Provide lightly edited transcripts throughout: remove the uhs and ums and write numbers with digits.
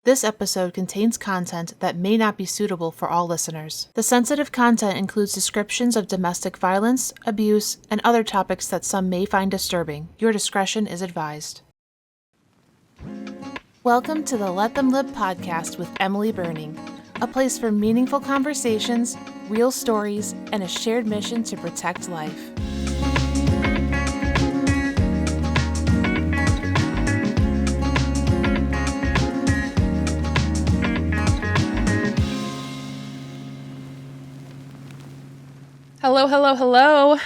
This episode contains content that may not be suitable for all listeners. The sensitive content includes descriptions of domestic violence, abuse, and other topics that some may find disturbing. Your discretion is advised. Welcome to the Let Them Live podcast with Emily Burning, a place for meaningful conversations, real stories, and a shared mission to protect life. Hello, hello, hello.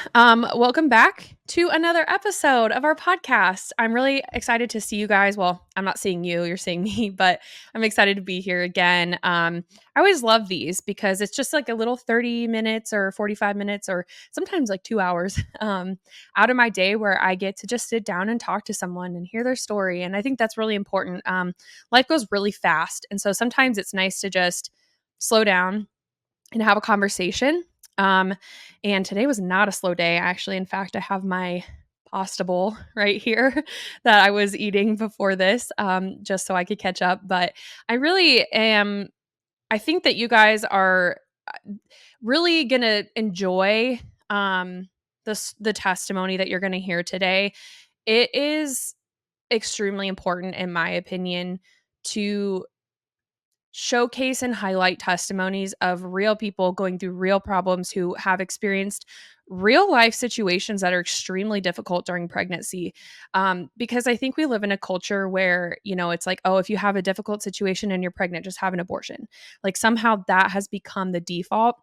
Welcome back to another episode of our podcast. I'm really excited to see you guys. Well, I'm not seeing you, you're seeing me, but I'm excited to be here again. I always love these because it's just like a little 30 minutes or 45 minutes or sometimes like 2 hours out of my day where I get to just sit down and talk to someone and hear their story. And I think that's really important. Life goes really fast. And so sometimes it's nice to just slow down and have a conversation. And today was not a slow day. Actually, in fact, I have my pasta bowl right here that I was eating before this, just so I could catch up. But I really am, I think that you guys are really going to enjoy the testimony that you're going to hear today. It is extremely important, in my opinion, to showcase and highlight testimonies of real people going through real problems who have experienced real life situations that are extremely difficult during pregnancy. Because I think we live in a culture where, it's like, oh, if you have a difficult situation and you're pregnant, just have an abortion. Like somehow that has become the default.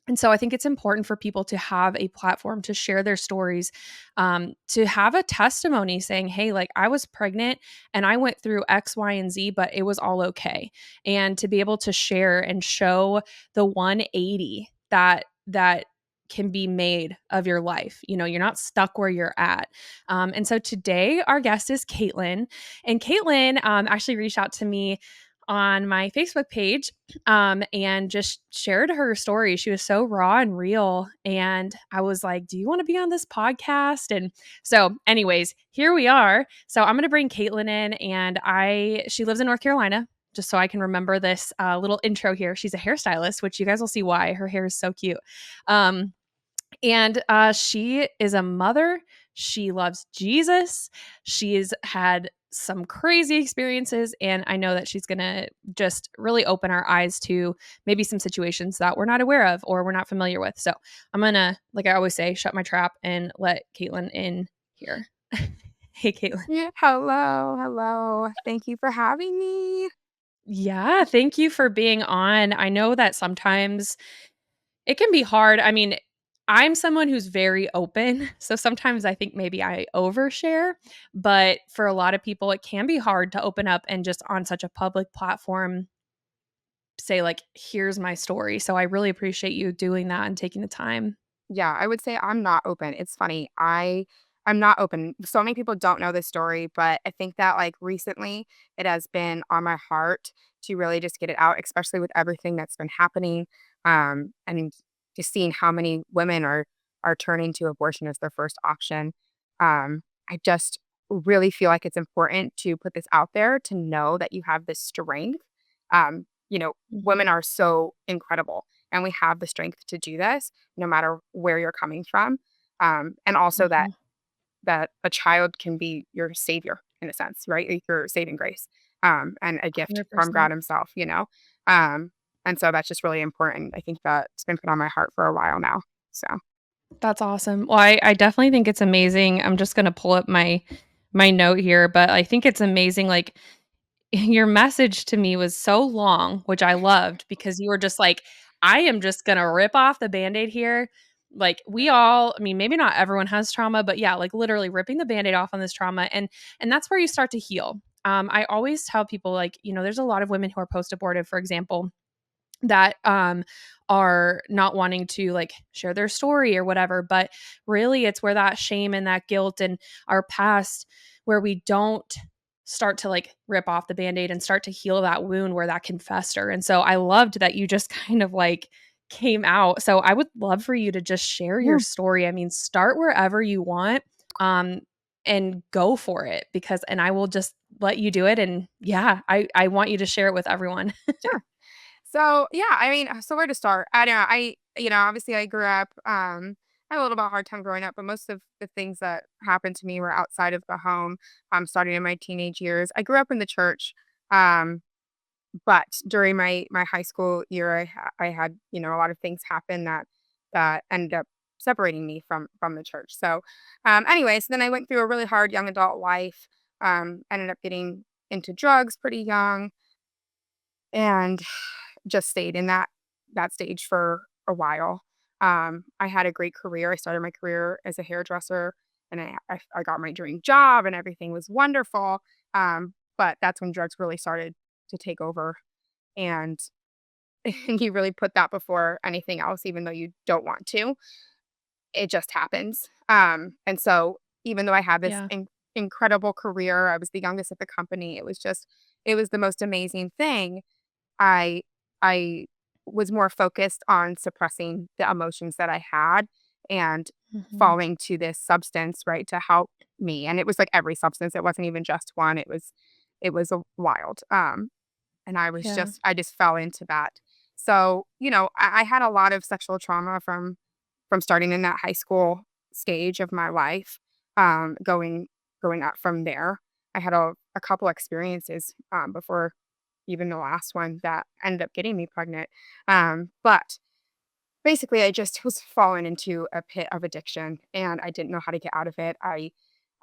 And so I think it's important for people to have a platform to share their stories, to have a testimony saying, hey, like I was pregnant and I went through X, Y, and Z, but it was all okay. And to be able to share and show the 180 that can be made of your life. You're not stuck where you're at. And so today our guest is Katelyn. And Katelyn actually reached out to me on my Facebook page and just shared her story. She was so raw and real. And I was like, do you want to be on this podcast? And so anyways, here we are. So I'm going to bring Katelyn in and she lives in North Carolina, just so I can remember this little intro here. She's a hairstylist, which you guys will see why. Her hair is so cute. And she is a mother. She loves Jesus. She's had some crazy experiences. And I know that she's going to just really open our eyes to maybe some situations that we're not aware of or we're not familiar with. So I'm going to, like I always say, shut my trap and let Katelyn in here. Hey, Katelyn. Yeah, hello. Thank you for having me. Yeah, thank you for being on. I know that sometimes it can be hard. I mean, I'm someone who's very open. So sometimes I think maybe I overshare, but for a lot of people, it can be hard to open up and just on such a public platform say, like, here's my story. So I really appreciate you doing that and taking the time. Yeah, I would say I'm not open. It's funny. I'm not open. So many people don't know this story, but I think that like recently it has been on my heart to really just get it out, especially with everything that's been happening. And just seeing how many women are turning to abortion as their first option. I just really feel like it's important to put this out there to know that you have this strength. Mhm. Women are so incredible and we have the strength to do this no matter where you're coming from. And also that Mhm. a child can be your savior in a sense, right? Like your saving grace, and a gift from God 100%. Himself. Um, and so that's just really important. I think that it's been put on my heart for a while now. So That's awesome. Well, I definitely think it's amazing. I'm just going to pull up my note here, but I think it's amazing. Like, your message to me was so long, which I loved because you were just like, I am just going to rip off the Band-Aid here. Like we all, I mean, maybe not everyone has trauma, but yeah, like literally ripping the Band-Aid off on this trauma. And that's where you start to heal. I always tell people like, there's a lot of women who are post-abortive, for example, that are not wanting to like share their story or whatever, but really it's where that shame and that guilt and our past where we don't start to like rip off the band-aid and start to heal that wound where that can fester. And so I loved that you just kind of like came out. So I would love for you to just share yeah, your story. I mean, start wherever you want. um and go for it, and I will just let you do it. And yeah, I want you to share it with everyone. Sure. So yeah, I mean, so where to start? I don't know. Obviously I grew up, I had a little bit of a hard time growing up, but most of the things that happened to me were outside of the home, starting in my teenage years. I grew up in the church. Um, but during my high school year, I had, a lot of things happen that ended up separating me from the church. So, anyways, then I went through a really hard young adult life. Ended up getting into drugs pretty young, and just stayed in that stage for a while. I had a great career. I started my career as a hairdresser, and I got my dream job, and everything was wonderful. But that's when drugs really started to take over, and you really put that before anything else, even though you don't want to. It just happens. And so, even though I had this Yeah. incredible career, I was the youngest at the company. It was the most amazing thing. I I was more focused on suppressing the emotions that I had and Mhm. falling to this substance, right, to help me. And it was like every substance. It wasn't even just one. It was a wild. And Yeah. I just fell into that. So, I had a lot of sexual trauma from starting in that high school stage of my life, going up from there. I had a couple experiences, before even the last one that ended up getting me pregnant. But basically, I just was falling into a pit of addiction, and I didn't know how to get out of it. I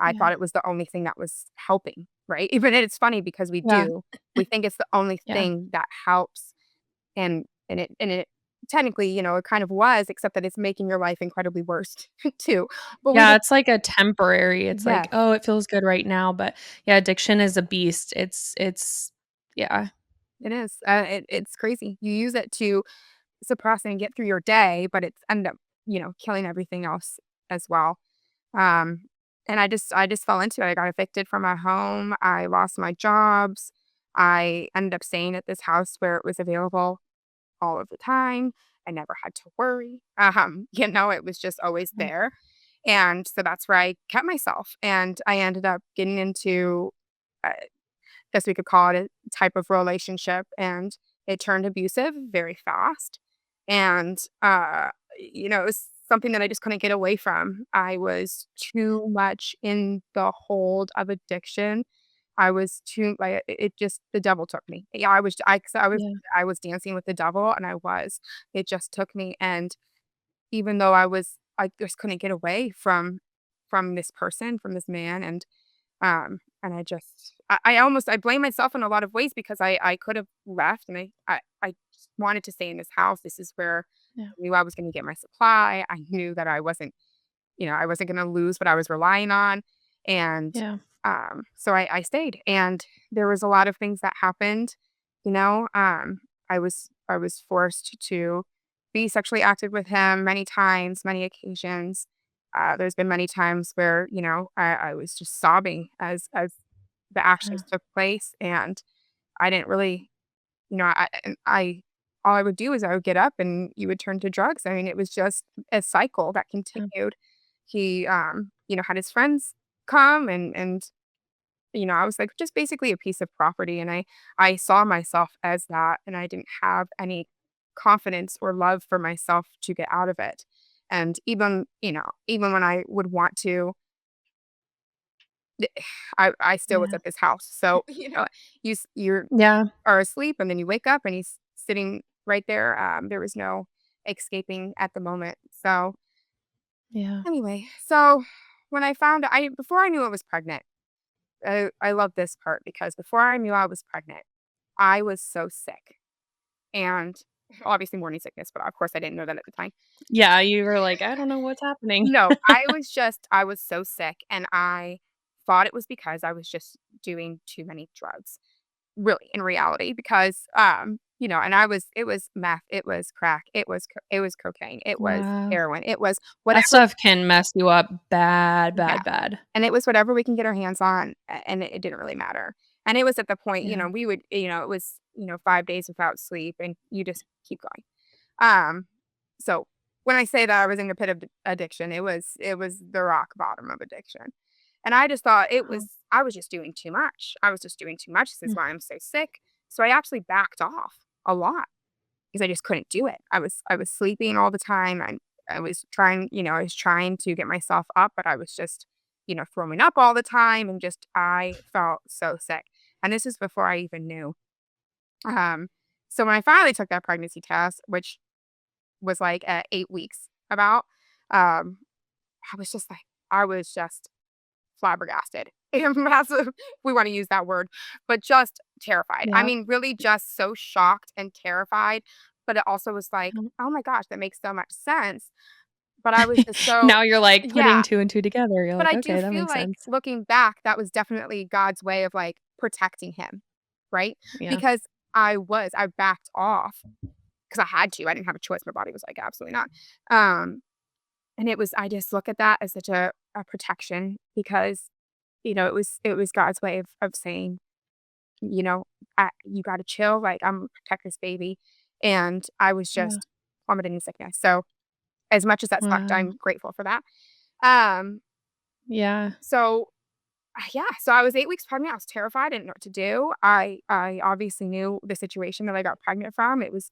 Yeah. thought it was the only thing that was helping, right? Even it's funny because Yeah. we think it's the only Yeah. thing that helps, and it technically, it kind of was, except that it's making your life incredibly worse too. But we Yeah, just it's like a temporary, it's like, yes, "Oh, it feels good right now," but yeah, addiction is a beast. It's yeah. it is. It's crazy. You use it to suppress and get through your day, but it's end up, killing everything else as well. Um, and I just fell into it. I got evicted from my home. I lost my jobs. I ended up staying at this house where it was available all of the time. I never had to worry. It was just always Yeah. there. And so that's where I kept myself. And I ended up getting into, guess we could call it a type of relationship, and it turned abusive very fast. And it was something that I just couldn't get away from. I was too much in the hold of addiction. I was too like it just the devil took me. Yeah, I was I 'cause Yeah. I was dancing with the devil, and I was. It just took me, and even though I just couldn't get away from this person, from this man, and I blame myself in a lot of ways because I could have left, and I just wanted to stay in this house. This is where Yeah. I knew I was gonna get my supply. I knew that I wasn't gonna lose what I was relying on. And Yeah. so I stayed, and there was a lot of things that happened, you know. I was forced to be sexually active with him many times, many occasions. There's been many times where, I was just sobbing as the Yeah. actions took place, and I didn't really, I all I would do is I would get up and you would turn to drugs. I mean, it was just a cycle that Yeah. continued. He, had his friends come, and I was like just basically a piece of property, and I saw myself as that, and I didn't have any confidence or love for myself to get out of it. And even when I would want to, I still was Yeah. at this house. So, you Yeah. are asleep, and then you wake up and he's sitting right there. There was no escaping at the moment. So Yeah. anyway, so when I found I before I knew I was pregnant, I love this part because before I knew I was pregnant, I was so sick, and obviously morning sickness, but of course I didn't know that at the time. Yeah, you were like, "I don't know what's happening." No, I was so sick, and I thought it was because I was just doing too many drugs. Really, in reality, because, and it was meth, it was crack, it was cocaine, it was Wow. heroin, it was That whatever. stuff can mess you up bad, Yeah, bad, bad. and it was whatever we can get our hands on, and it didn't really matter. And it was at the point, Yeah. we would, it was, 5 days without sleep, and you just keep going. Um, so when I say that I was in a pit of addiction, it was the rock bottom of addiction. And I just thought Wow. I was just doing too much. I was just doing too much. This is Mm. why I'm so sick. So I actually backed off a lot because I just couldn't do it. I was sleeping all the time. I was trying, I was trying to get myself up, but I was just, throwing up all the time and just I felt so sick. And this is before I even knew. Um, so when I finally took that pregnancy test, which was like at 8 weeks about, um, I was just like, I was just flabbergasted. Massive, if we want to use that word, but just terrified. I Yep. mean, really just so shocked and terrified. But it also was like, Yep. oh my gosh, that makes so much sense. But I was just so, Now you're like putting yeah. two and two together. You're But like, I do okay, that feel makes like sense. looking back, that was definitely God's way of like protecting him, right? Yeah. Because I backed off because I had to. I didn't have a choice. My body was like, absolutely not. Um, and I just look at that as such a protection because, it was God's way of saying, you know, you got to chill. Like, I'm gonna protect this baby. And I was Yeah. just plummeting in sickness. So, as much as that sucked, Wow. I'm grateful for that. Um, Yeah. so yeah, so I was 8 weeks pregnant. I was terrified. I didn't know what to do. I obviously knew the situation that I got pregnant from. It was,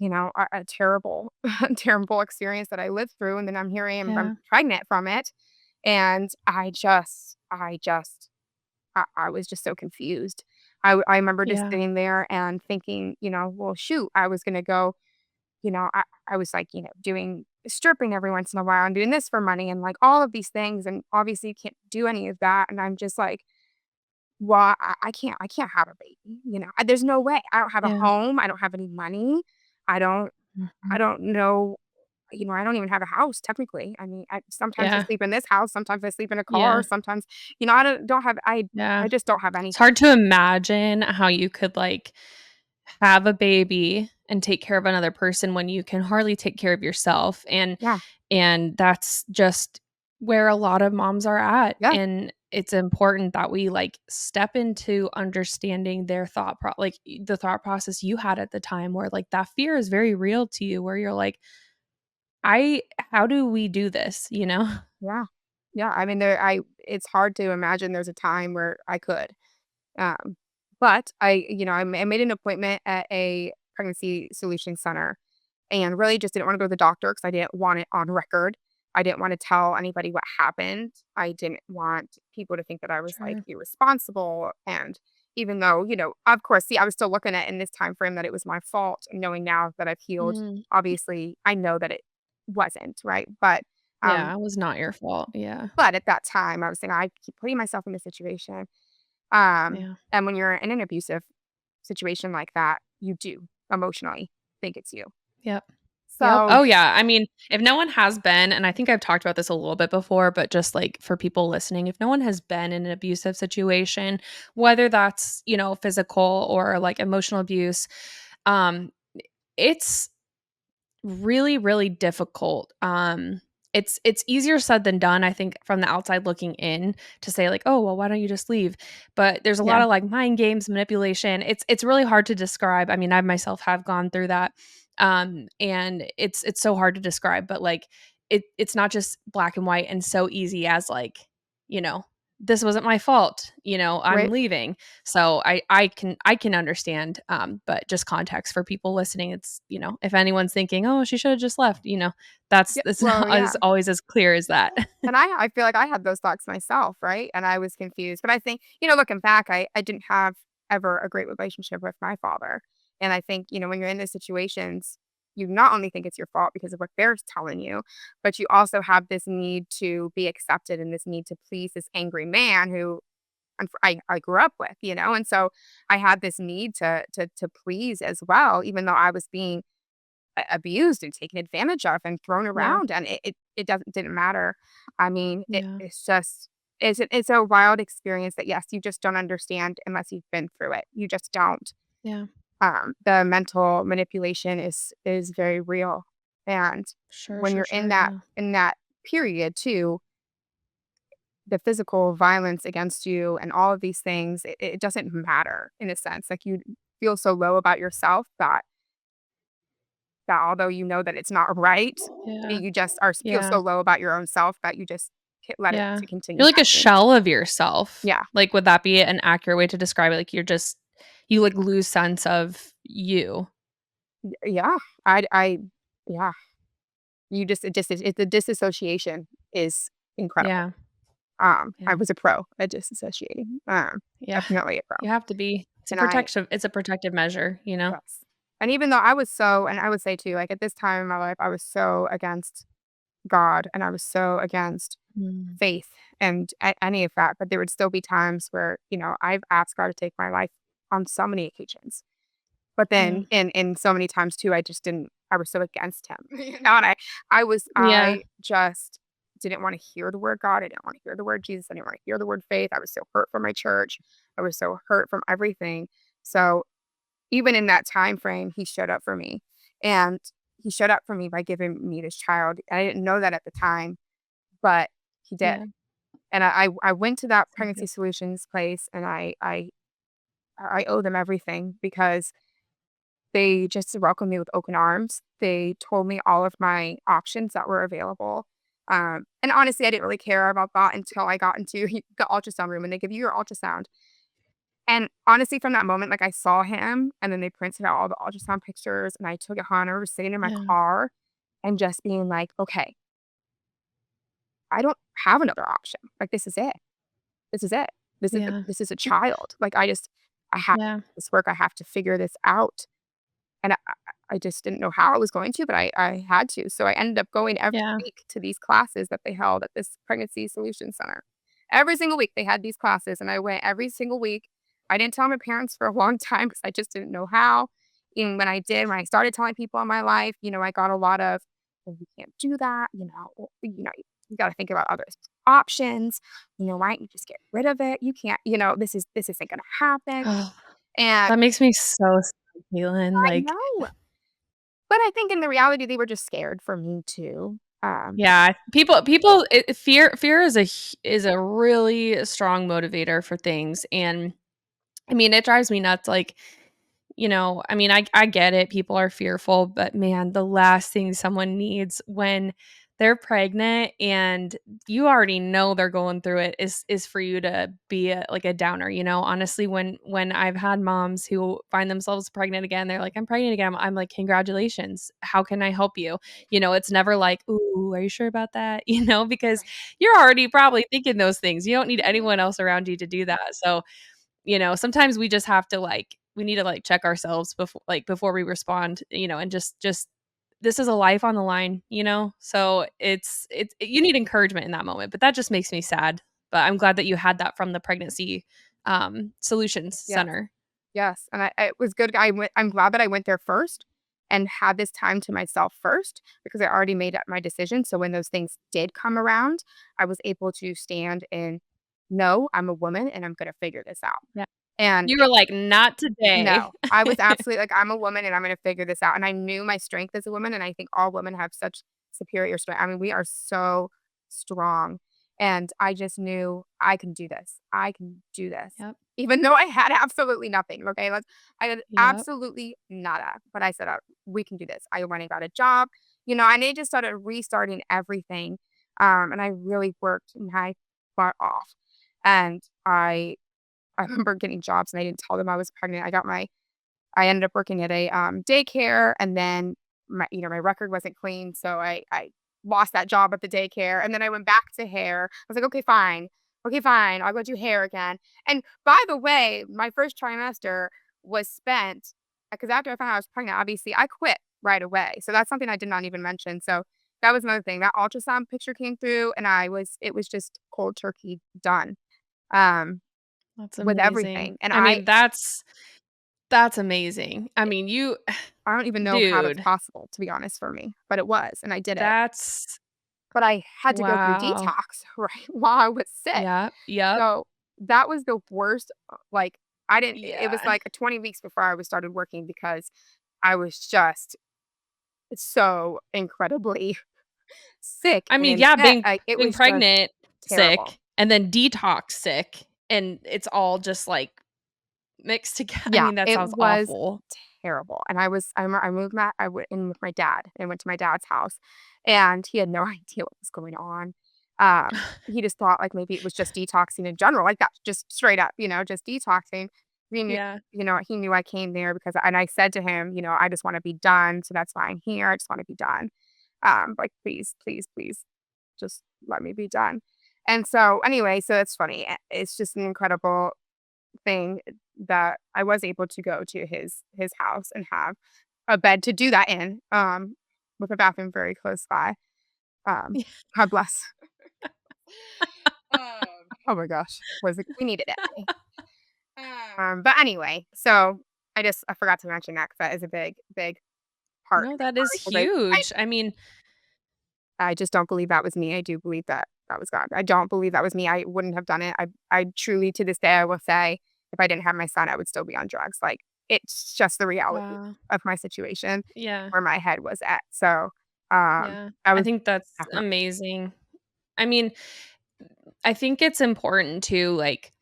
a terrible, terrible experience that I lived through. And then I'm here I am, I'm Yeah. pregnant from it. And I was just so confused. I remember just Yeah. sitting there and thinking, well, shoot, I was going to go, I was like, doing stripping every once in a while and doing this for money and like all of these things. And obviously you can't do any of that. And I'm just like, well, I can't have a baby. There's no way. I don't have a Yeah. home. I don't have any money. I don't, I Mhm. don't know. I don't even have a house technically. I mean, sometimes I Yeah. sleep in this house. Sometimes I sleep in a car. Yeah. Sometimes, I don't have, Yeah. I just don't have It's anything. hard to imagine how you could like have a baby and take care of another person when you can hardly take care of yourself. Yeah. And that's just where a lot of moms are at. Yeah. And it's important that we like step into understanding their like the thought process you had at the time where like that fear is very real to you where you're like, I how do we do this, you know? Yeah. Yeah. I mean, it's hard to imagine there's a time where I could. Um, but I made an appointment at a pregnancy solution center and really just didn't want to go to the doctor because I didn't want it on record. I didn't want to tell anybody what happened. I didn't want people to think that I was like Sure. irresponsible. And even though, of course, see, I was still looking at in this time frame that it was my fault. And knowing now that I've healed, Mm, obviously I know that it wasn't, right? yeah, Um, it was not your fault. Yeah. but at that time I was saying I keep putting myself in this situation. Yeah. And when you're in an abusive situation like that, you do emotionally think it's you. Yep. Yep. So Oh, yeah. I mean, if no one has been, and I think I've talked about this a little bit before, but just like for people listening, if no one has been in an abusive situation, whether that's, physical or like emotional abuse, um, it's really, really difficult. It's easier said than done, I think, from the outside looking in to say like, "Oh, well, why don't you just leave?" But there's a lot yeah, of like mind games, manipulation. It's really hard to describe. I mean, I myself have gone through that. And it's so hard to describe, but like it's not just black and white and so easy as like, you know, this wasn't my fault, I'm right. leaving. So I can understand, but just context for people listening, it's, if anyone's thinking, "Oh, she should have just left," Yeah, that's well, not yeah. as always as clear as that. And I feel like I had those thoughts myself, right? And I was confused. But I think, looking back, I didn't have ever a great relationship with my father. And I think, when you're in those situations, you not only think it's your fault because of what they're telling you, but you also have this need to be accepted and this need to please this angry man who I grew up with, And so I had this need to please as well, even though I was being abused and taken advantage of and thrown Yeah. around, and it didn't matter. I mean, Yeah. it's just it's a wild experience that, yes, you just don't understand unless you've been through it. You just don't. Yeah. The mental manipulation is very real, and Sure, when sure, you're sure, yeah. in that period too, the physical violence against you and all of these things, it doesn't matter in a sense. Like you feel so low about yourself that although you know that it's not right, Yeah. you just feel Yeah. so low about your own self that you just let it Yeah. to continue You're like a happening. shell of yourself. Yeah. Like, would that be an accurate way to describe it? Like, you, like, lose sense of you. Yeah. I yeah. You just the disassociation is incredible. Yeah. I Yeah. was a pro at disassociating. Yeah. Definitely a pro. You have to be. And I It's a protective measure, you know? yes. And even though I was so and I would say too, like at this time in my life, I was so against God and I was so against Mm. faith and any of that, but there would still be times where, I've asked God to take my life on so many occasions. But Yeah. then in so many times too, I just didn't I was so against him. And Yeah. I just didn't want to hear the word God. I didn't want to hear the word Jesus. I didn't want to hear the word faith. I was so hurt from my church. I was so hurt from everything. So even in that time frame, he showed up for me. And he showed up for me by giving me this child. I didn't know that at the time, but he did. Yeah. And I went to that So pregnancy good. solutions place and I owe them everything because they just welcomed me with open arms. They told me all of my options that were available. And honestly, I didn't really care about that until I got into the ultrasound room and they give you your ultrasound. And honestly, from that moment, like I saw him and then they printed out all the ultrasound pictures and I took it home. I was sitting in my Yeah. car and just being like, okay, I don't have another option. Like, this is it. This is it. Yeah. This is a child. Like, I have to Yeah. make this work. I have to figure this out. And I just didn't know how I was going to, but I had to. So I ended up going every Yeah. week to these classes that they held at this pregnancy solution center. Every single week they had these classes and I went every single week. I didn't tell my parents for a long time because I just didn't know how. And when I did, when I started telling people in my life, I got a lot of, well, you can't do that, you got to think about other options. Why don't you just get rid of it? You can't, this isn't gonna happen. Oh, And that makes me so sad, Caitlin. I Like, know. But I think in the reality, they were just scared for me too. yeah, fear is a really strong motivator for things, and I mean, it drives me nuts. Like, I mean, I get it. People are fearful, but man, the last thing someone needs when they're pregnant and you already know they're going through it is for you to be like a downer. Honestly, when I've had moms who find themselves pregnant again, they're like, "I'm pregnant again." I'm like, "Congratulations! How can I help you?" It's never like, "Ooh, are you sure about that?" Because Right. you're already probably thinking those things. You don't need Mhm. anyone else around you to do that. So sometimes we just have to we need to check ourselves before we respond, and just this is a life on the line, so you need encouragement in that moment, but that just makes me sad. But I'm glad that you had that from the pregnancy solutions Yes. center. Yes. And it was good. I'm glad that I went there first and had this time to myself first because I already made up my decision. So when those things did come around, I was able to stand in, no, I'm a woman and I'm going to figure this out. Yeah, And you were like, not today. no, I was absolutely like, I'm a woman and I'm going to figure this out. And I knew my strength as a woman. And I think all women have such superior strength. I mean, we are so strong. And I just knew I can do this. I can do this. Yep. Even though I had absolutely nothing. Okay. I had Yep. absolutely nada. But I said, we can do this. I went and got a job, and they just started restarting everything. And I really worked my butt off. And I remember getting jobs and I didn't tell them I was pregnant. I ended up working at a daycare and then my record wasn't clean. So I lost that job at the daycare. And then I went back to hair. I was like, okay, fine. Okay, fine. I'll go do hair again. And by the way, my first trimester was spent because after I found out I was pregnant, obviously I quit right away. So that's something I did not even mention. So that was another thing. That ultrasound picture came through and it was just cold turkey done. Um, That's with amazing. everything. And I mean, that's amazing. I mean, you I don't even know how that's dude, possible, to be honest, for me, but it was, and I did it. that's But I had to go through wow. detox, right, while I was sick. Yeah, yep. So, that was the worst, like, I didn't it was Yeah. like 20 weeks before I was started working because I was just so incredibly sick I and mean, in yeah, bed, like, it being was just pregnant, terrible. sick, and then detox sick, and it's all just, mixed together. I Yeah, mean, that it sounds was awful. terrible, and I moved my I went in with my dad and went to my dad's house, and he had no idea what was going on. He just thought like maybe it was just detoxing in general, like that, just straight up, just detoxing. He knew, Yeah. he knew I came there because, and I said to him, I just want to be done. So that's why I'm here. I just want to be done. Like, please, please, please, just let me be done. And so anyway, so it's funny. It's just an incredible thing that I was able to go to his house and have a bed to do that in, with a bathroom very close by. Um, God bless. Oh my gosh, we needed it. But anyway, so I forgot to mention that because that is a big, big part No, of it that for is me, 'cause huge. I mean, I just don't believe that was me. I do believe that that was God. I don't believe that was me. I wouldn't have done it. I truly, to this day, I will say, if I didn't have my son, I would still be on drugs. Like, it's just the reality wow. of my situation, Yeah. where my head was at. So, Yeah. I I was think that's definitely, amazing. I mean, I think it's important too, like,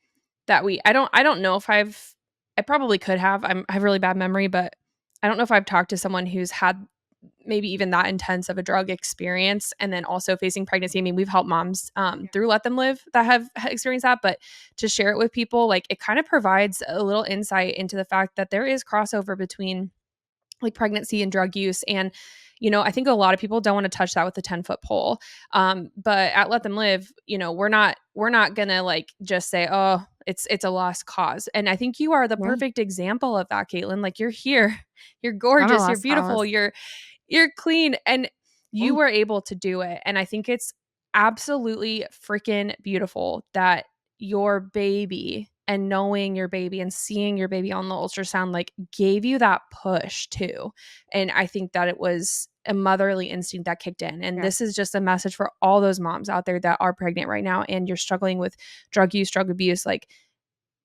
that I don't know if I probably could have. I have really bad memory, but I don't know if I've talked to someone who's had maybe even that intense of a drug experience and then also facing pregnancy. I mean, we've helped moms yeah, through Let Them Live that have experienced that, but to share it with people, like it kind of provides a little insight into the fact that there is crossover between like pregnancy and drug use. And I think a lot of people don't want to touch that with a 10-foot pole. But at Let Them Live, we're not gonna like just say, oh, it's a lost cause. And I think you are the yeah, perfect example of that, Caitlin. Like you're here, you're not a gorgeous, you're lost beautiful, cause. you're clean, and you Mm, were able to do it. And I think it's absolutely freaking beautiful that your baby and knowing your baby and seeing your baby on the ultrasound like gave you that push too. And I think that it was a motherly instinct that kicked in. And yeah, this is just a message for all those moms out there that are pregnant right now and you're struggling with drug use, drug abuse. Like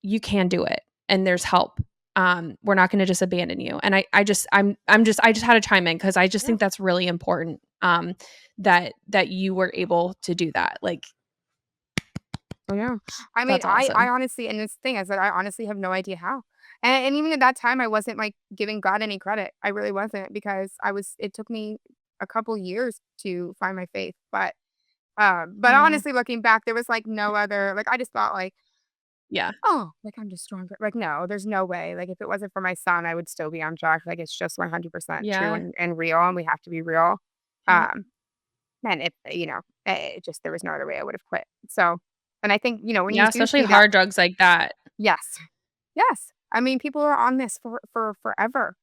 you can do it and there's help. We're not going to just abandon you. And I just had to chime in because I just yeah. think that's really important. That you were able to do that. Like Oh, yeah. I mean, that's I awesome. honestly, and this thing is that I honestly have no idea how. And even at that time, I wasn't like giving God any credit. I really wasn't, because it took me a couple years to find my faith. But Yeah. honestly, looking back, there was like no other, like, I just thought like, Yeah. oh, like I'm just stronger. Like, no, there's no way. Like, if it wasn't for my son, I would still be on track. Like, it's just 100% true Yeah. and real. And we have to be real. Yep. Um, and if, it just, there was no other way I would have quit. So, and I think, when you Yeah, do especially see that, hard drugs like that. yes, yes. I mean, people are on this for forever.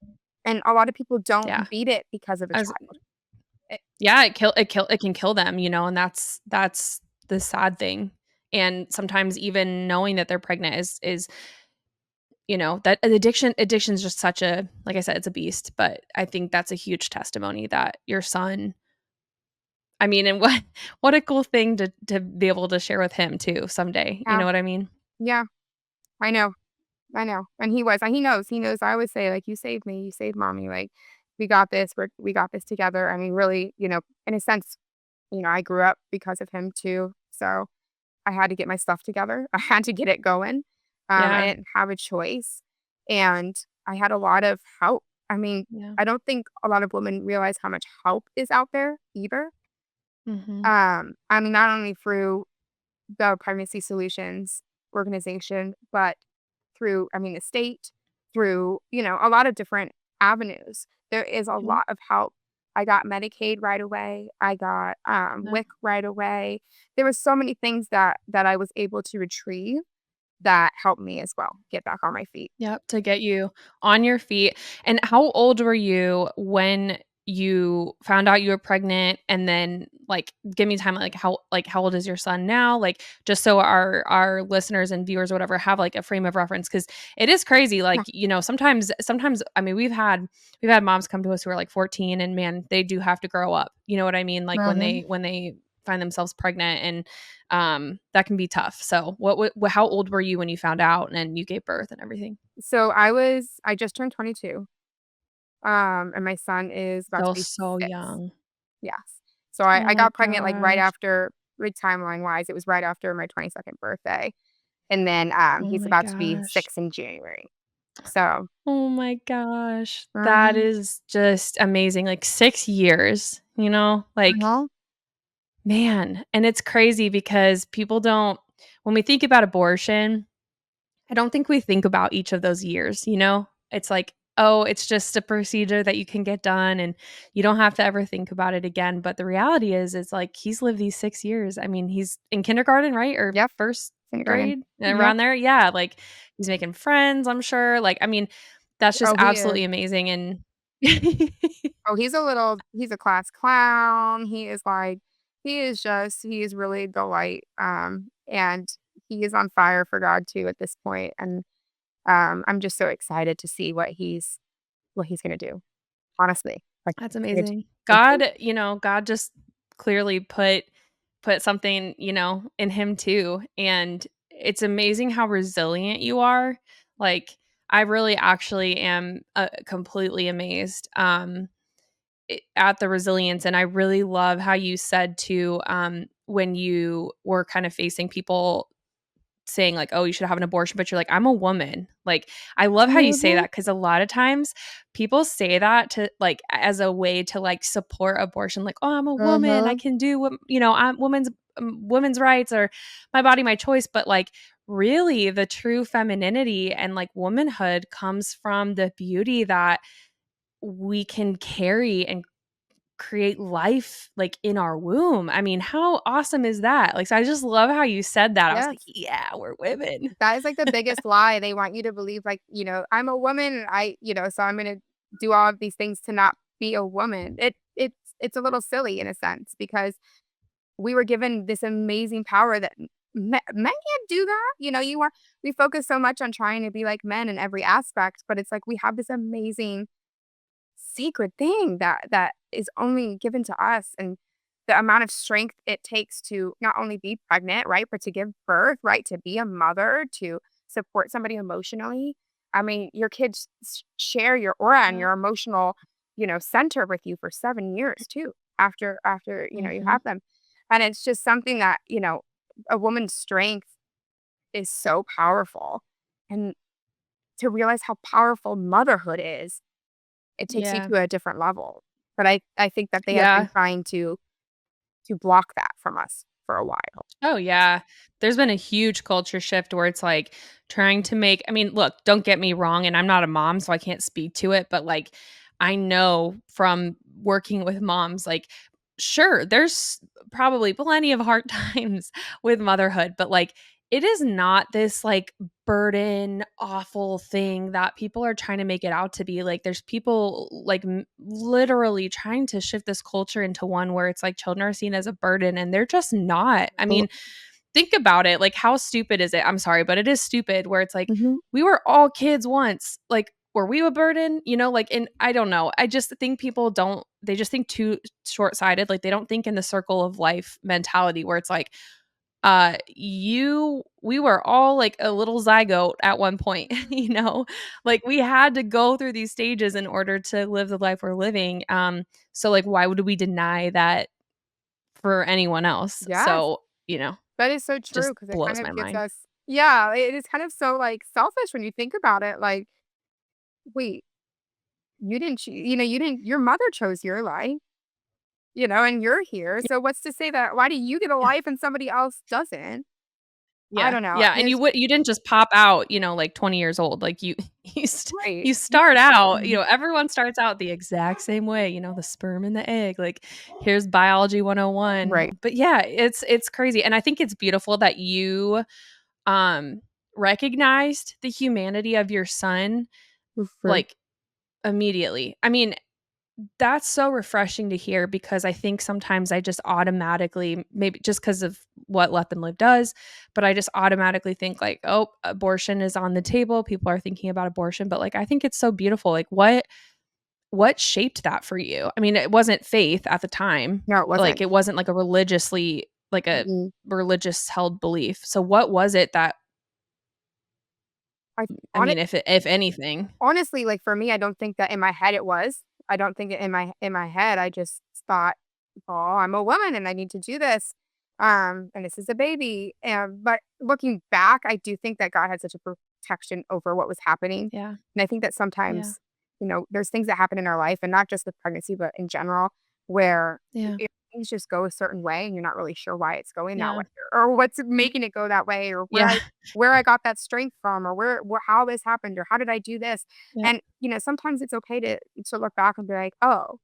And a lot of people Yeah. don't beat it because of a As child. It, yeah, it can kill them, and that's the sad thing. And sometimes even knowing that they're pregnant is that an addiction is just such a, like I said, it's a beast, but I think that's a huge testimony that your son, I mean, and what a cool thing to be able to share with him too someday. You yeah, know what I mean? yeah, I know. I know. And he knows. I always say, like, you saved me, you saved mommy. Like, we got this together. I mean, really, in a sense, I grew up because of him too. So I had to get my stuff together. I had to get it going. I Yeah. didn't have a choice. And I had a lot of help. I mean, Yeah. I don't think a lot of women realize how much help is out there either. Mhm. I mean, not only through the Pregnancy Solutions organization, but through, I mean, the state, through, a lot of different avenues. There is a Yep. lot of help. I got Medicaid right away. I got Yeah. WIC right away. There was so many things that I was able to retrieve that helped me as well get back on my feet. Yep, to get you on your feet. And how old were you when you found out you were pregnant? And then, like, give me time, like how old is your son now? Like, just so our listeners and viewers or whatever have like a frame of reference, because it is crazy. Yeah. Like, sometimes I mean we've had moms come to us who are like 14 and man, they do have to grow up. You know what I mean? Like Mhm. when they find themselves pregnant and that can be tough. So how old were you when you found out and you gave birth and everything? So I just turned 22. And my son is about to Still be so 6. young. Yes. So Oh I my got pregnant like right gosh. after, like, timeline wise, it was right after my 22nd birthday. And then Oh he's my about to be gosh. 6 in January. So, Oh my gosh. That mhm. is just amazing. Like 6 years, like Uh-huh. Man, and it's crazy because people don't when we think about abortion, I don't think we think about each of those years, you know? It's like, "Oh, it's just a procedure that you can get done and you don't have to ever think about it again." But the reality is like he's lived these 6 years. I mean, he's in kindergarten, right? Or Yep, 1st kindergarten. grade? Yep. Around there? Yeah, like he's making friends, I'm sure. Like, I mean, that's just Oh, he is. absolutely amazing and Oh, he's a class clown. He is really a delight. And he is on fire for God too at this point. And I'm just so excited to see what he's gonna do. Honestly. Like That's it, amazing. it God just clearly put something, in him too, and it's amazing how resilient you are. Like, I really actually am, completely amazed, at the resilience, and I really love how you said too, when you were kind of facing people saying like, "Oh, you should have an abortion," but you're like, "I'm a woman." Like, I love how you say Mhm. that because a lot of times people say that to like as a way to like support abortion, like, "Oh, I'm a woman. I Mhm. can do what I'm women's rights or my body, my choice." But like, really, the true femininity and like womanhood comes from the beauty that we can carry and create life, like, in our womb. I mean, how awesome is that? Like, so I just love how you said that. I was like, Yes. "Yeah, we're women." That is like the biggest lie. They want you to believe like, I'm a woman and so I'm gonna do all of these things to not be a woman. It's a little silly in a sense because we were given this amazing power that men can't do that. We focus so much on trying to be like men in every aspect, but it's like we have this amazing secret thing that is only given to us, and the amount of strength it takes to not only be pregnant, right, but to give birth, right, to be a mother, to support somebody emotionally. I mean, your kids share your aura and Yeah. your emotional, center with you for 7 years too. After you Mhm. have them, and it's just something that a woman's strength is so powerful, and to realize how powerful motherhood is, it takes you Yeah. to a different level. But I think that they have been Yeah. trying to block that from us for a while. Oh, yeah. There's been a huge culture shift where it's, like, trying to make I mean, look, don't get me wrong, and I'm not a mom, so I can't speak to it, but, like, I know from working with moms, like, sure, there's probably plenty of hard times with motherhood, but, like, it is not this, like, burden, awful thing that people are trying to make it out to be. Like, there's people, like, literally trying to shift this culture into one where it's like children are seen as a burden, and they're just not. I Oh, mean, think about it. Like, how stupid is it? I'm sorry, but it is stupid where it's like, mhm. we were all kids once. Like, were we a burden? Like, and I don't know. I just think people don't, they just think too short sighted. Like, they don't think in the circle of life mentality where it's like, we were all like a little zygote at one point, like we had to go through these stages in order to live the life we're living. So like, why would we deny that for anyone else? Yes, So, that is so true just because it kind blows my of gives mind. us yeah, it is kind of so, like, selfish when you think about it, like, wait, you didn't choo you didn't your mother chose your life, and you're here, so what's to say that why do you get a Yeah. life and somebody else doesn't? I Yeah. don't know, Yeah, and there's you didn't just pop out, like 20 years old. Like you right. you start out, Mhm. everyone starts out the exact same way, the sperm and the egg. Like here's biology 101. Right. But yeah, it's crazy. And I think it's beautiful that you recognized the humanity of your son Mhm. like immediately. I mean, that's so refreshing to hear because I think sometimes I just automatically, maybe just because of what Let Them Live does, but I just automatically think like, oh, abortion is on the table. People are thinking about abortion, but like I think it's so beautiful. Like what shaped that for you? I mean, it wasn't faith at the time. No, it Like wasn't. it wasn't like a Mm-mm. religious held belief. So what was it that I I hone mean, if anything? honestly, like, for me, I don't think that in my head it was. I don't think it in my head, I just thought, "Oh, I'm a woman and I need to do this, and this is a baby," but looking back, I do think that God had such a protection over what was happening, Yeah. and I think that Yeah. sometimes, there's things that happen in our life, and not just with pregnancy, but in general, where Yeah. things just go a certain way and you're not really sure why it's going that Yeah. way or what's making it go that way or Yeah. where I got that strength from or how this happened or how did I do this. Yep. And sometimes it's okay to look back and be like, "Oh,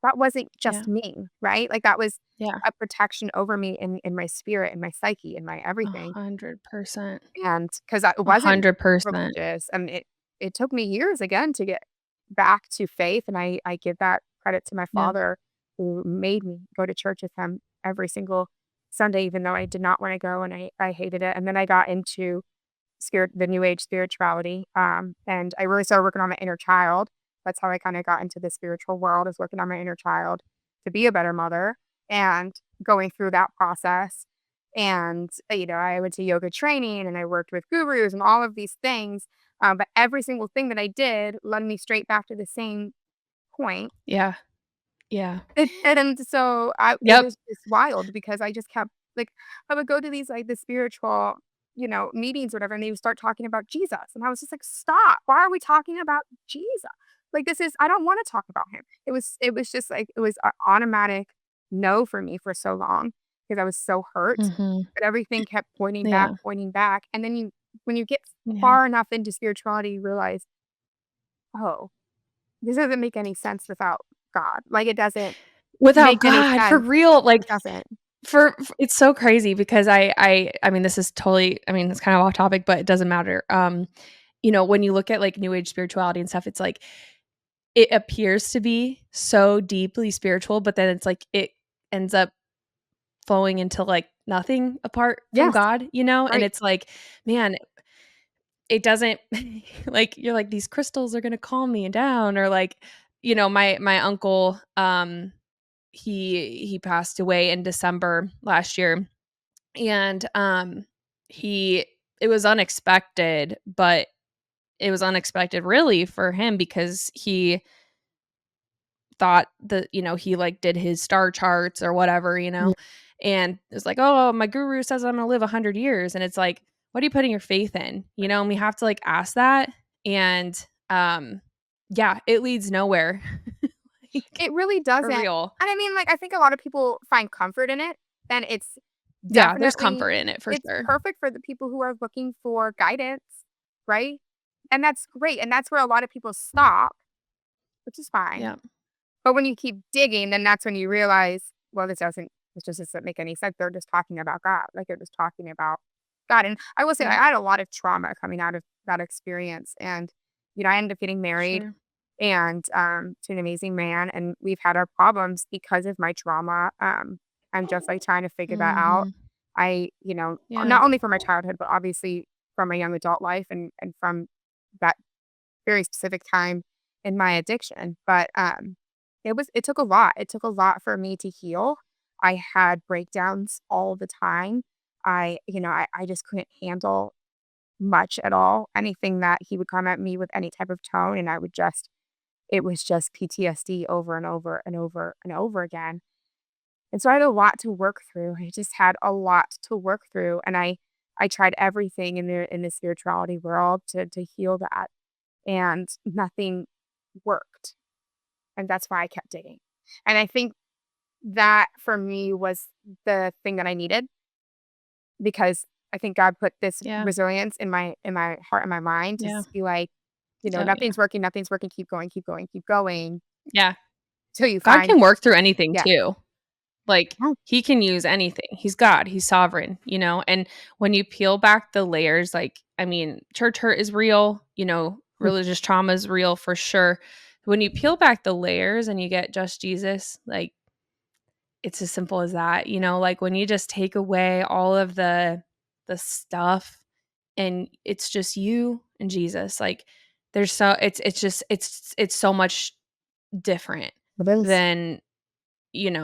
that wasn't Yeah. just me," right? Like that was Yeah. a protection over me in my spirit, in my psyche, in my everything. 100%. And because it wasn't 100%. religious, and it took me years again to get back to faith, and I give that credit to my Yeah. father who made me go to church with him every single Sunday, even though I did not wanna go and I hated it, and then I got into the new age spirituality, and I really started working on my inner child. That's how I kinda got into the spiritual world, is working on my inner child to be a better mother and going through that process. And, I went to yoga training and I worked with gurus and all of these things, but every single thing that I did led me straight back to the same point. Yeah. Yeah. And so it Yep. was just wild because I just kept like I would go to these the spiritual, meetings or whatever, and they would start talking about Jesus. And I was just like, stop. Why are we talking about Jesus? Like I don't want to talk about him. It was just like it was an automatic no for me for so long because I was so hurt. Mhm. But everything kept pointing back, Yeah. pointing back. And then when you get Yeah. far enough into spirituality, you realize, oh, this doesn't make any sense without God. Like it doesn't Without make any God, for sense. real, It like, doesn't. for it's so crazy because I mean, this is totally I mean, it's kind of off topic, but it doesn't matter. When you look at, like, new age spirituality and stuff, it's like, it appears to be so deeply spiritual, but then it's like it ends up flowing into, like, nothing apart from Yes, God, and right. it's like, man, it doesn't like, you're like, "These crystals are gonna calm me down," or, like, my uncle, he passed away in December last year, and, he it was unexpected, but it was unexpected really for him because he thought that, he, like, did his star charts or whatever, Yeah. and it's like, "Oh, my guru says I'm gonna live 100 years," and it's like, "What are you putting your faith in?" And we have to, like, ask that, and, yeah, it leads nowhere. Like, It really for doesn't. And real. I mean, I think a lot of people find comfort in it, and Yeah, there's definitely comfort in it for it's sure. perfect for the people who are looking for guidance, right? And that's great, and that's where a lot of people stop, which is fine. Yeah, But when you keep digging, then that's when you realize, well, this just doesn't make any sense. They're just talking about God. Like they're just talking about God. And I will say I yeah, had a lot of trauma coming out of that experience. And, I ended up getting married sure. and to an amazing man. And we've had our problems because of my trauma. I'm just like trying to figure that out. Mhm. Yeah, Not only from my childhood, but obviously from my young adult life and from that very specific time in my addiction. But it took a lot. It took a lot for me to heal. I had breakdowns all the time. I just couldn't handle much at all. Anything that he would come at me with any type of tone, and it was just PTSD over and over and over and over again. And so I had a lot to work through. I just had a lot to work through, and I tried everything in the spirituality world to heal that, and nothing worked. And that's why I kept digging. And I think that for me was the thing that I needed because I think God put this yeah, resilience in my heart and my mind to yeah. be like, Oh, yeah. nothing's working, keep going, keep going, keep going Yeah. till you God find can work through anything yeah. too. Like, Oh, he can use anything. He's God, he's sovereign, and when you peel back the layers, like, I mean, church hurt is real, mm, religious trauma is real for sure. When you peel back the layers and you get just Jesus, like, it's as simple as that, like, when you just take away all of the stuff and it's just you and Jesus, like, it's just it's so much different it is. than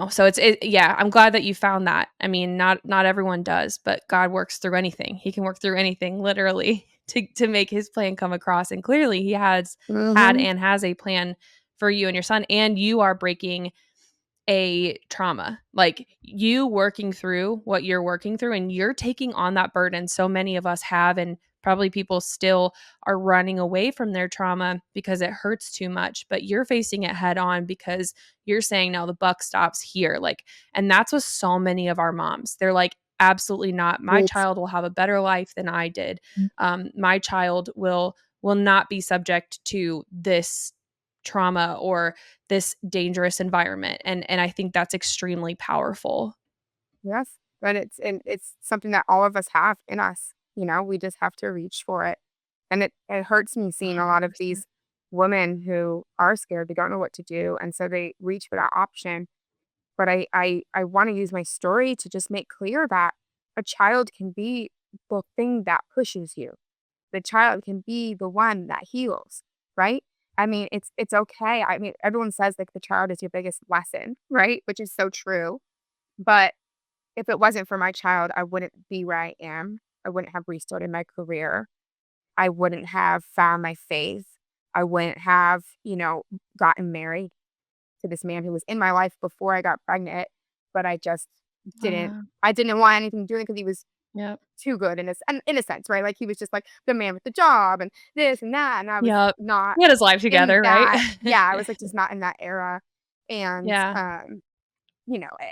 so yeah, I'm glad that you found that. I mean, not everyone does, but God works through anything. He can work through anything literally to make his plan come across. And clearly he has had Mhm. and has a plan for you and your son, and you are breaking a trauma. Like, you working through what you're working through, and you're taking on that burden so many of us have and Probably people still are running away from their trauma because it hurts too much, but you're facing it head on because you're saying, no, the buck stops here. Like, and that's with so many of our moms. They're like, absolutely not. My It's child will have a better life than I did. My child will not be subject to this trauma or this dangerous environment. And I think that's extremely powerful. yes, but it's something that all of us have in us. We just have to reach for it. And it hurts me seeing a lot of 100%. these women who are scared, they don't know what to do, and so they reach for that option. But I want to use my story to just make clear that a child can be the thing that pushes you. The child can be the one that heals, right? I mean, it's okay. I mean, everyone says like the child is your biggest lesson, right? Which is so true. But if it wasn't for my child, I wouldn't be where I am. I wouldn't have restarted my career. I wouldn't have found my faith. I wouldn't have, gotten married to this man who was in my life before I got pregnant, but I just didn't. Uh, I didn't want anything to do with it because he was yep. too good in a sense, right? Like he was just like the man with the job and this and that, and I was Yep. not He had his life in together, right? that. Yeah, I was like just not in that era, and Yeah.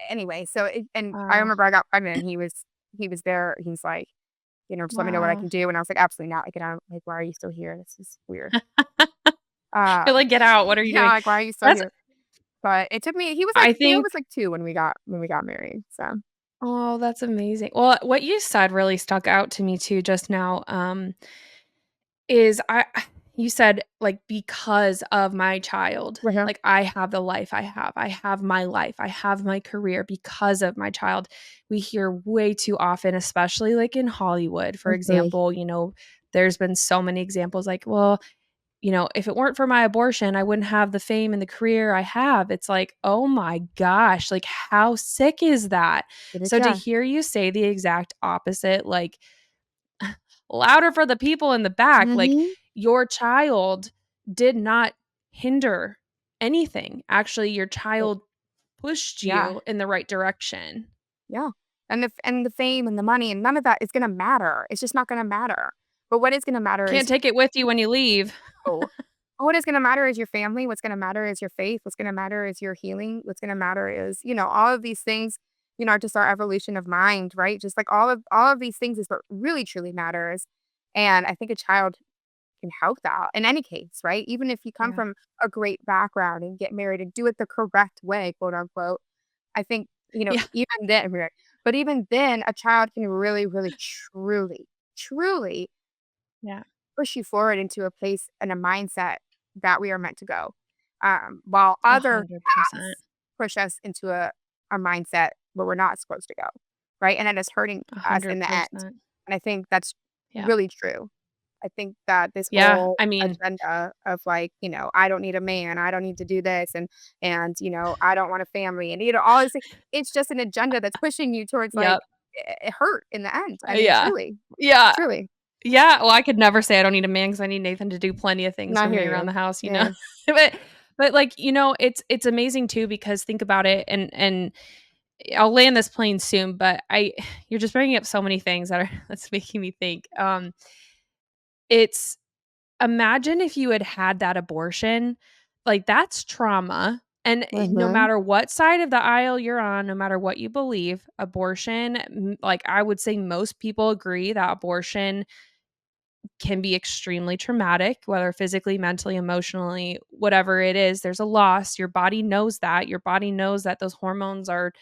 anyway. So and I Wow. remember I got pregnant, and he was there. He's like, just let me know what I Wow. can do, and I was like, absolutely not. Like, and I'm like, why are you still here? This is weird. You're like, get out. What are you Yeah, doing? like why are you still That's here? But it took me. He was like, I Theo think was like 2 when we got married. So oh, that's amazing. Well, what you said really stuck out to me too just now. Is I you said, like, because of my child, right here. like, I have the life I have. I have my life. I have my career because of my child. We hear way too often, especially, like, in Hollywood, for Okay. example, there's been so many examples like, "Well, if it weren't for my abortion, I wouldn't have the fame and the career I have." It's like, "Oh my gosh, like, how sick is that?" Did it? So to Yeah. hear you say the exact opposite, like, louder for the people in the back. Like, Mhm. your child did not hinder anything. Actually, your child pushed Yeah. you in the right direction. Yeah. And the fame and the money and none of that is gonna matter. It's just not gonna matter. But what is gonna matter Can't is take it with you when you leave. oh, what is gonna matter is your family. What's gonna matter is your faith. What's gonna matter is your healing. What's gonna matter is, all of these things, are just our evolution of mind, right? Just like all of these things is what really truly matters. And I think a child can help that in any case, right? Even if you come Yeah. from a great background and get married and do it the correct way, quote unquote. I think, Yeah. even then, right, but even then, a child can really, really, truly, truly Yeah. push you forward into a place and a mindset that we are meant to go. While other 100%. paths push us into a mindset where we're not supposed to go, right? And that is hurting us in the end. 100%. And I think that's Yeah. really true. I think that this Yeah. whole I mean, agenda of like, I don't need a man, I don't need to do this, and I don't want a family, and all this, it's just an agenda that's pushing you towards like yep. it hurt in the end. I mean, Yeah. truly, Yeah. truly. Yeah. Well, I could never say I don't need a man because I need Nathan to do plenty of things And I for hear me around the you. house, Yeah. but like, it's amazing too because think about it and I'll land this plane soon, but you're just bringing up so many things that are that's making me think. It's imagine if you had had that abortion, like that's trauma. And no Mhm. matter what side of the aisle you're on, no matter what you believe, abortion, like I would say most people agree that abortion can be extremely traumatic, whether physically, mentally, emotionally, whatever it is. There's a loss. Your body knows that. Your body knows that those hormones are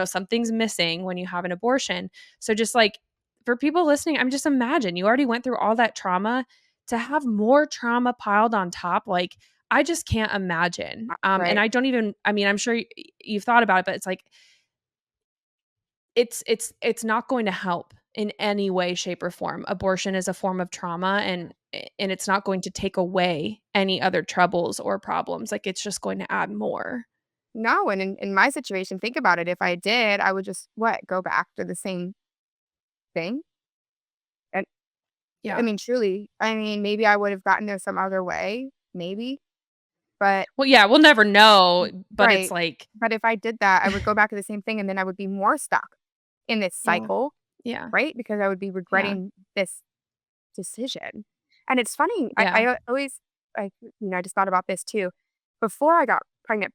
something's missing when you have an abortion. So just like for people listening, I'm just imagine you already went through all that trauma to have more trauma piled on top. Like I just can't imagine. And Right. I don't even, I mean, I'm sure you've thought about it, but it's like, it's not going to help in any way, shape, or form. Abortion is a form of trauma and it's not going to take away any other troubles or problems. Like it's just going to add more. No, and in my situation, think about it. If I did, I would just go back to the same thing. And I Yeah. mean, truly, I mean, maybe I would have gotten there some other way, maybe, but Well, yeah, we'll never know, but it's right. like But if I did that, I would go back to the same thing and then I would be more stuck in this yeah. cycle, Yeah. right? Because I would be Yeah. regretting this decision. And it's funny, Yeah. I always, I just thought about this too. Before I got pregnant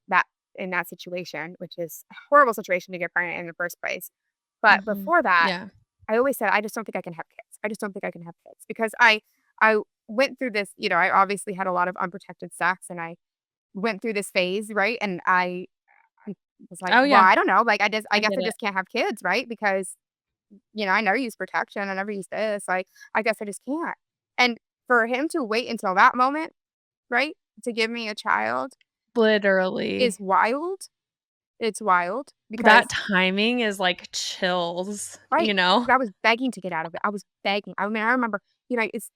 in that situation, which is a horrible situation to get pregnant in the first place. But Mhm. before that, Yeah. I always said, I just don't think I can have kids. I just don't think I can have kids because I went through this, I obviously had a lot of unprotected sex and I went through this phase, right? And I was like, Oh, well, yeah. I don't know. Like, I I guess get I it. just can't have kids, right? Because, I never use protection. I never use this. Like, I guess I just can't. And for him to wait until that moment, right, to give me a child is Literally. wild. It's wild That because, timing is like chills, right, you know? 'cause I was begging to get out of it. I was begging. I mean, I remember, it's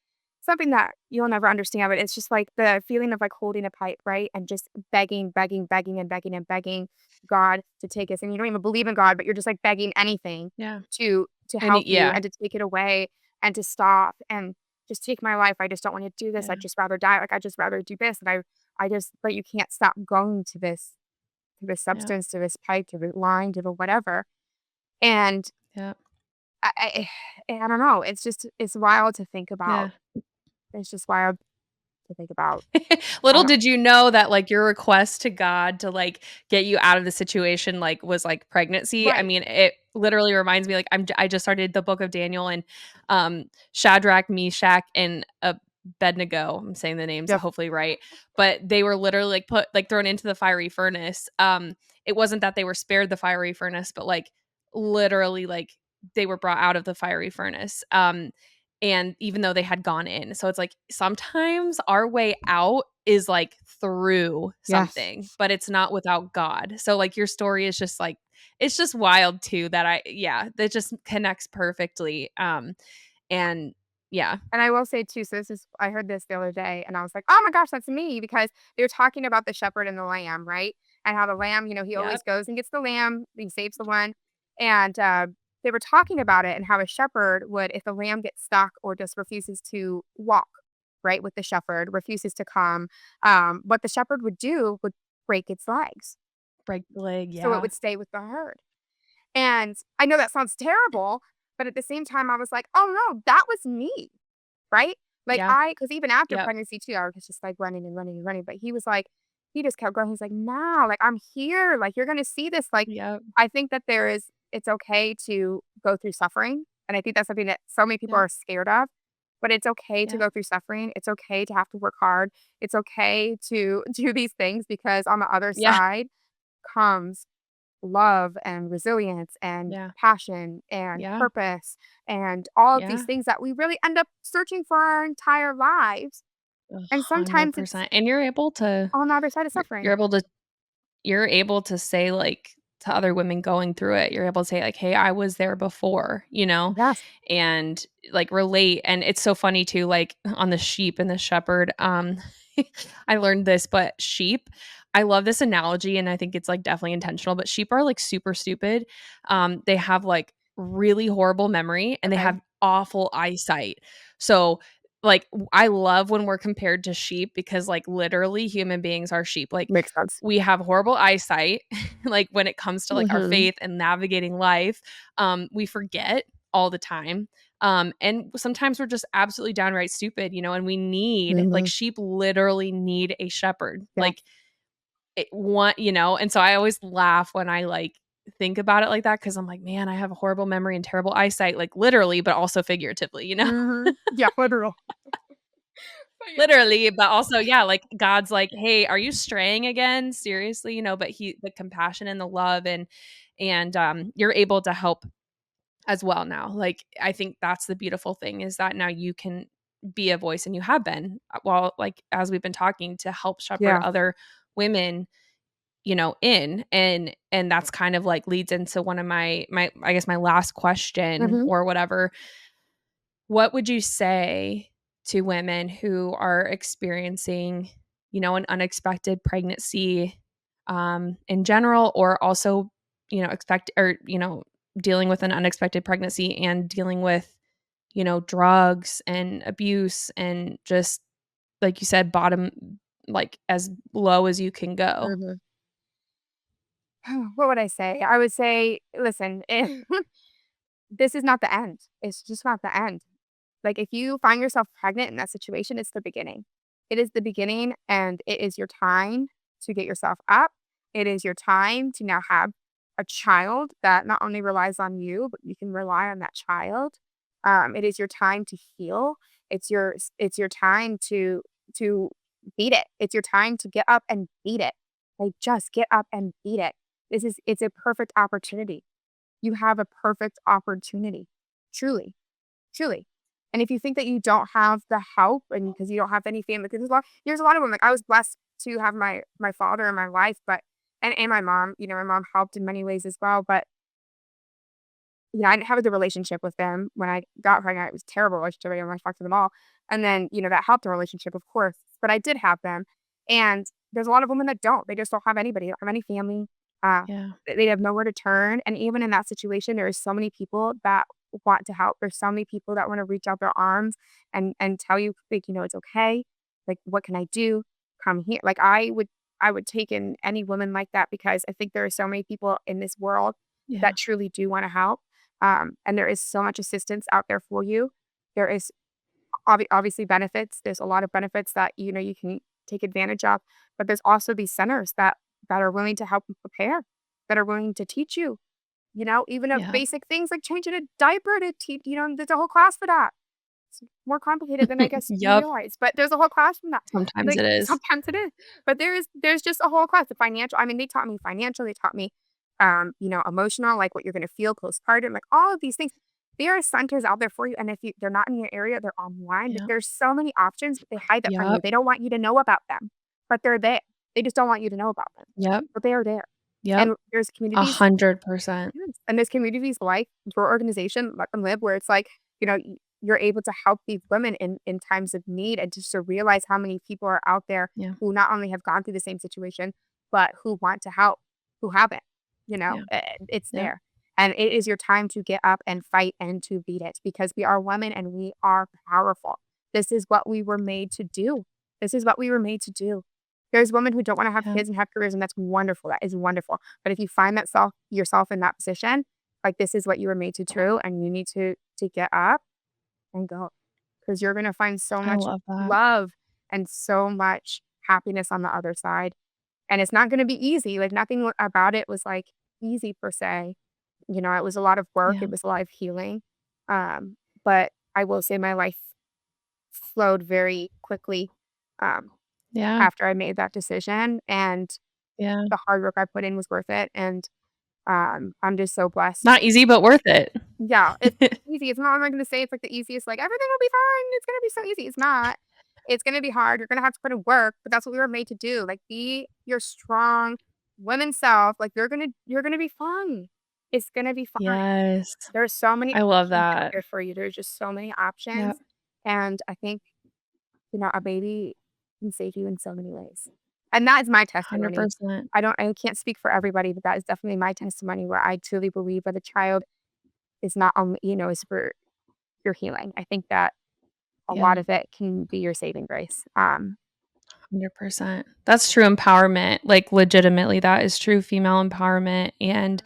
something that you'll never understand, but it's just like the feeling of like holding a pipe, right? And just begging, begging, begging, and begging and begging God to take us. And you don't even believe in God, but you're just like begging anything Yeah. to And help you yeah. and to take it away and to stop and just take my life. I just don't want to do this. Yeah. I'd just rather die. Like I just rather do this. And but you can't stop going to this Yeah. substance, to this pipe, to the line, to the whatever. And Yeah. I don't know. It's wild to think Yeah. about. It's just wild to think about. I Little don't did you know that, like, your request to God to, like, get you out of the situation, like, was, like, pregnancy. I right. mean, it literally reminds me, like, I just started the book of Daniel and, Shadrach, Meshach, and Abednego. I'm saying the names Yep. hopefully right, but they were literally, like, thrown into the fiery furnace. It wasn't that they were spared the fiery furnace, but, like, literally, like, they were brought out of the fiery furnace. And even though they had gone in. So it's like sometimes our way out is like through Yes. something, but it's not without God. So like your story is just like it's just wild too that that just connects perfectly. And yeah. And I will say too, so I heard this the other day and I was like, oh my gosh, that's me. Because they were talking about the shepherd and the lamb, right? And how the lamb, he always Yep. goes and gets the lamb, he saves the one. And they were talking about it and how a shepherd would, if the lamb gets stuck or just refuses to walk, right, with the shepherd, refuses to come, what the shepherd would do would break its legs. Break the leg. So it Yeah. would stay with the herd. And I know that sounds terrible, but at the same time, I was like, oh no, that was me. Right? Like, Yeah. because even after Yep. pregnancy too, I was just, like, running and running and running, but he was like he just kept going. He's like, "No, like, I'm here, like, you're gonna see this." Like, Yep. I think that it's okay to go through suffering, and I think that's something that so many people Yep. are scared of, but it's okay to Yep. go through suffering. It's okay to have to work hard. It's okay to do these things because on the other Yeah. side comes love and resilience and Yeah. passion and Yeah. purpose and all of these Yeah. things that we really end up searching for our entire lives. And sometimes it's 100%. And you're able to on the other side of you're suffering. able to you're able to say, like, to other women going through it, you're able to say, like, "Hey, I was there before," you know, Yes. and, like, relate, and it's so funny too, like, on the sheep and the shepherd, I learned this, but sheep I love this analogy, and I think it's, like, definitely intentional, but sheep are, like, super stupid. They have, like, really horrible memory, and they Okay. have awful eyesight. So, like, I love when we're compared to sheep because, like, literally human beings are sheep. Like, Makes sense. we have horrible eyesight, like, when it comes to, like, our Mhm. faith and navigating life. We forget all the time. And sometimes we're just absolutely downright stupid, and we need like, Mhm. sheep literally need a shepherd. Yes. Like, it want and so I always laugh when I, like, think about it like that because 'cause I'm like, "Man, I have a horrible memory and terrible eyesight," like, literally, but also figuratively. Mhm. Yeah, literal. But yeah. Literally, but also, yeah, like, God's like, "Hey, are you straying again? Seriously?" But the compassion and the love and you're able to help as well now. Like, I think that's the beautiful thing is that now you can be a voice and you have been, while like, as we've been talking to help shepherd Yeah. other women, and that's kind of, like, leads into one of my I guess my last question Mhm. or whatever. What would you say to women who are experiencing, an unexpected pregnancy, in general, or also, dealing with an unexpected pregnancy and dealing with, drugs and abuse and just, like you said, bottom, like, as low as you can go? Mhm. What would I say? I would say, listen, this is not the end. It's just not the end. Like, if you find yourself pregnant in that situation, it's the beginning. It is the beginning, and it is your time to get yourself up. It is your time to now have a child that not only relies on you, but you can rely on that child. It is your time to heal. It's your time to beat it. It's your time to get up and beat it. Like, just get up and beat it. It's a perfect opportunity. You have a perfect opportunity. Truly, truly. And if you think that you don't have the help and because you don't have any family, because there's a lot of women. Like, I was blessed to have my father in my life, but and my mom, my mom helped in many ways as well. But I didn't have a good relationship with them when I got pregnant. It was a terrible relationship. I talked to them all. And then, that helped the relationship, of course. But I did have them. And there's a lot of women that don't. They just don't have anybody. They don't have any family. Yeah. They have nowhere to turn. And even in that situation, there are so many people that want to help. There's so many people that want to reach out their arms and tell you, like, it's okay. Like, what can I do? Come here. Like, I would take in any woman like that, because I think there are so many people in this world Yeah. that truly do want to help. And there is so much assistance out there for you. There is obviously benefits. There's a lot of benefits that you can take advantage of, but there's also these centers that are willing to help you prepare, that are willing to teach you. Even of Yeah. basic things like changing a diaper to teach. There's a whole class for that. It's more complicated than I guess you Yup. realize, but there's a whole class from that. Sometimes Like, it is. sometimes it is, but there's just a whole class. The financial. I mean, they taught me financial. They taught me, emotional, like what you're gonna feel postpartum, like all of these things. There are centers out there for you, and if they're not in your area, they're online. Like, Yep. there's so many options, but they hide that from you. Yep. They don't want you to know about them, but they're there. They just don't want you to know about them, Yep. but they are there. Yep. And there's communities. 100%. Yes, and there's communities like your organization, Let Them Live, where it's like, you're able to help these women in times of need, and just to realize how many people are out there Yeah. who not only have gone through the same situation, but who want to help, who haven't. Yeah. It's Yep. there. And it is your time to get up and fight and to beat it, because we are women and we are powerful. This is what we were made to do. This is what we were made to do. There's women who don't want to have Yep. kids and have careers, and that's wonderful. That is wonderful. But if you find that yourself in that position, like, this is what you were made to do, and you need to get up and go, because you're gonna find so I much love that. love and so much happiness on the other side. And it's not gonna be easy. Like, nothing about it was like easy per se. It was a lot of work. Yeah. It was a lot of healing. But I will say my life flowed very quickly um, Yeah. after I made that decision, and Yeah. the hard work I put in was worth it. And I'm just so blessed. Not easy, but worth it. Yeah, it's easy. It's not, I'm not gonna say it's like the easiest, like, everything will be fine. It's gonna be so easy. It's not. It's gonna be hard. You're gonna have to put in work, but that's what we were made to do. Like, be your strong women self. Like, you're gonna be fine. It's gonna be fine. Yes. There's so many I love options out that. there for you. There's just so many Yep. options. And I think, a baby can save you in so many ways. And that is my testimony. 100%. I can't speak for everybody, but that is definitely my testimony, where I truly believe that a child is not only, is for your healing. I think that a Yeah. lot of it can be your saving grace. 100%. That's true empowerment. Like, legitimately, that is true female empowerment. And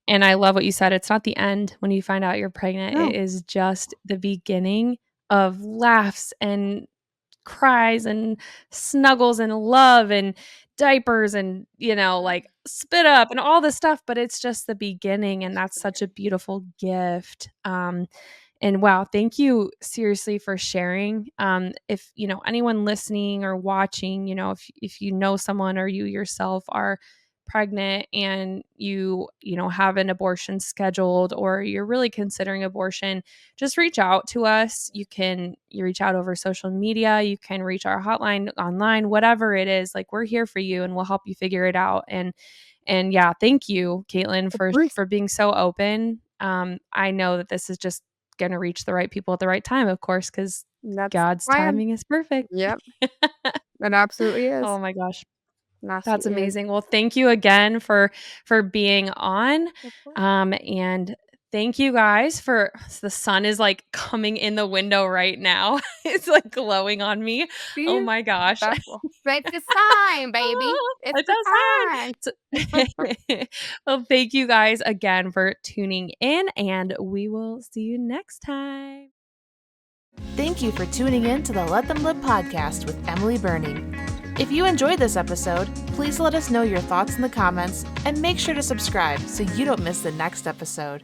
I love what you said. It's not the end when you find out you're pregnant. It No. is just the beginning of laughs and cries and snuggles and love and diapers and, like, spit up and all this stuff, but it's just the beginning, and that's such a beautiful gift. And wow, thank you seriously for sharing. If anyone listening or watching, if you know someone or you yourself are pregnant and you have an abortion scheduled, or you're really considering abortion, just reach out to us. You reach out over social media, you can reach our hotline online, whatever it is. Like, we're here for you and we'll help you figure it out. And yeah, thank you, Katelyn, Of for course. being so open. I know that this is just going to reach the right people at the right time, of course, because That's the God's plan. timing is perfect. Yep. It absolutely is. Oh my gosh. It That's absolutely is. amazing. Well, thank you again for being on. Of course. And thank you guys for the sun is like coming in the window right now. It's like glowing on me. Oh See? my gosh. That's well. It's the sign, baby. It's It the does sign. hurt. Well, thank you guys again for tuning in, and we will see you next time. Thank you for tuning in to the Let Them Live podcast with Emily Burning. If you enjoyed this episode, please let us know your thoughts in the comments and make sure to subscribe so you don't miss the next episode.